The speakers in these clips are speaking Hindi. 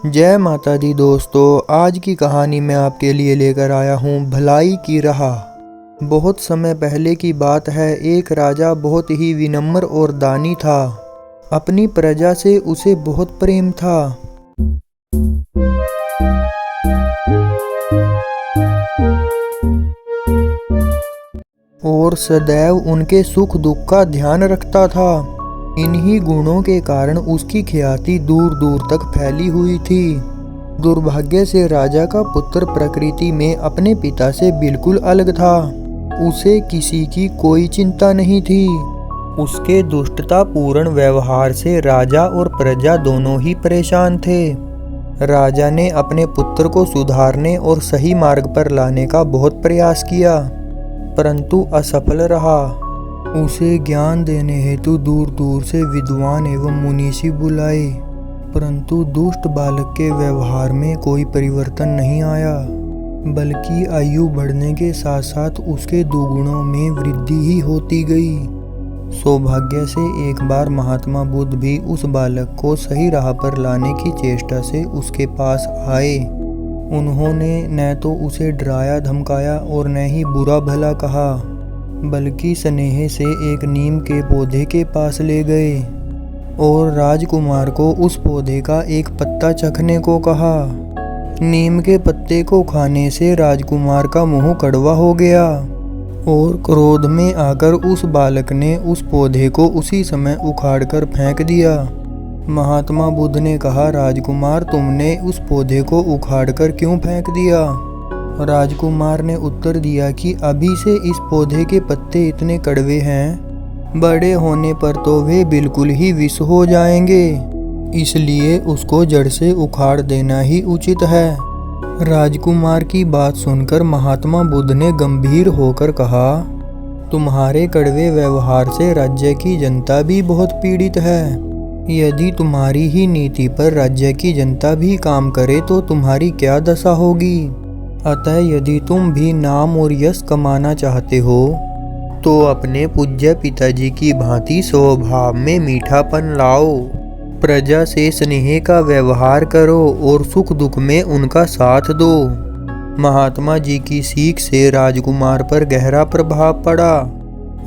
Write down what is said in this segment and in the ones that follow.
जय माता दी दोस्तों, आज की कहानी मैं आपके लिए लेकर आया हूँ भलाई की राह। बहुत समय पहले की बात है। एक राजा बहुत ही विनम्र और दानी था। अपनी प्रजा से उसे बहुत प्रेम था। और सदैव उनके सुख दुख का ध्यान रखता था। इन्हीं गुणों के कारण उसकी ख्याति दूर दूर तक फैली हुई थी। दुर्भाग्य से राजा का पुत्र प्रकृति में अपने पिता से बिल्कुल अलग था। उसे किसी की कोई चिंता नहीं थी। उसके दुष्टतापूर्ण व्यवहार से राजा और प्रजा दोनों ही परेशान थे। राजा ने अपने पुत्र को सुधारने और सही मार्ग पर लाने का बहुत प्रयास किया, परंतु असफल रहा। उसे ज्ञान देने हेतु दूर दूर से विद्वान एवं मुनीषी बुलाए, परंतु दुष्ट बालक के व्यवहार में कोई परिवर्तन नहीं आया, बल्कि आयु बढ़ने के साथ साथ उसके दुगुणों में वृद्धि ही होती गई। सौभाग्य से एक बार महात्मा बुद्ध भी उस बालक को सही राह पर लाने की चेष्टा से उसके पास आए। उन्होंने न तो उसे डराया धमकाया और न ही बुरा भला कहा, बल्कि स्नेह से एक नीम के पौधे के पास ले गए और राजकुमार को उस पौधे का एक पत्ता चखने को कहा। नीम के पत्ते को खाने से राजकुमार का मुंह कड़वा हो गया और क्रोध में आकर उस बालक ने उस पौधे को उसी समय उखाड़कर फेंक दिया। महात्मा बुद्ध ने कहा, राजकुमार, तुमने उस पौधे को उखाड़कर क्यों फेंक दिया? राजकुमार ने उत्तर दिया कि अभी से इस पौधे के पत्ते इतने कड़वे हैं, बड़े होने पर तो वे बिल्कुल ही विष हो जाएंगे, इसलिए उसको जड़ से उखाड़ देना ही उचित है। राजकुमार की बात सुनकर महात्मा बुद्ध ने गंभीर होकर कहा, तुम्हारे कड़वे व्यवहार से राज्य की जनता भी बहुत पीड़ित है। यदि तुम्हारी ही नीति पर राज्य की जनता भी काम करे तो तुम्हारी क्या दशा होगी? अतः यदि तुम भी नाम और यश कमाना चाहते हो तो अपने पूज्य पिताजी की भांति स्वभाव में मीठापन लाओ, प्रजा से स्नेह का व्यवहार करो और सुख दुख में उनका साथ दो। महात्मा जी की सीख से राजकुमार पर गहरा प्रभाव पड़ा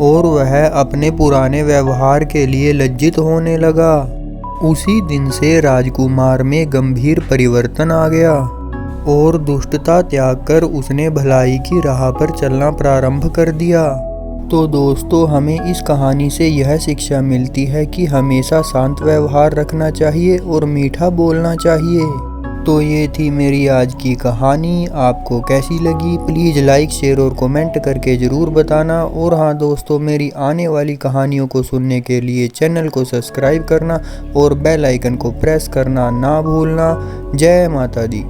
और वह अपने पुराने व्यवहार के लिए लज्जित होने लगा। उसी दिन से राजकुमार में गंभीर परिवर्तन आ गया और दुष्टता त्याग कर उसने भलाई की राह पर चलना प्रारंभ कर दिया। तो दोस्तों, हमें इस कहानी से यह शिक्षा मिलती है कि हमेशा शांत व्यवहार रखना चाहिए और मीठा बोलना चाहिए। तो ये थी मेरी आज की कहानी। आपको कैसी लगी प्लीज़ लाइक शेयर और कमेंट करके ज़रूर बताना। और हाँ दोस्तों, मेरी आने वाली कहानियों को सुनने के लिए चैनल को सब्सक्राइब करना और बेल आइकन को प्रेस करना ना भूलना। जय माता दी।